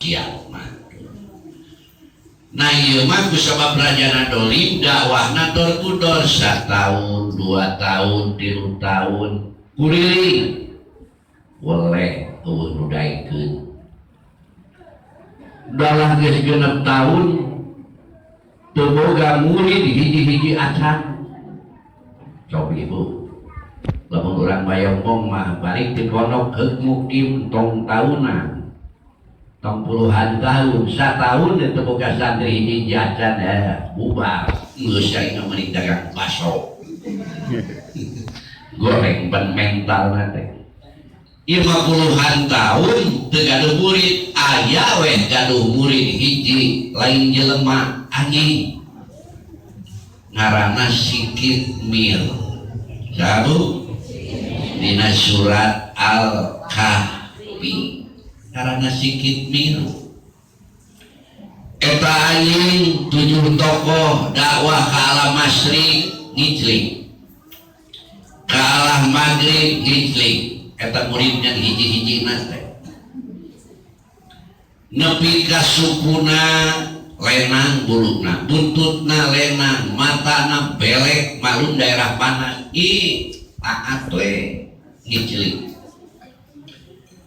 siap mah. Nah ieu mah kusabab Rajana Dolim dakwahna dor ku dor 1 tahun 2 tahun 3 tahun kuriling weleh eueuh nu daekeun dalah geus 6 tahun teu boga murid hiji-hiji acan coba ibu lamun urang bayombong mah balik di pondok heuk mukim tong tahunan tong puluhan tahun 1 tahun itu boga santri hiji acan bubar geus aing meuni dagang baso goreng ban mental teh 50-an tahun teu gaduh murid aya we gaduh murid hiji lain jelema anjing ngaranna Sikit Mir sabu dina surat Al-Kahfi karena Sikit Mir eta anjing 7 tokoh dakwah ka alam masyriq ngiclik ka alam maghrib ngiclik eta muridnya hiji-hiji teh nepi ka sukuna lenang buluna buntutna lenang matana belek malum daerah panas taat we ngiclik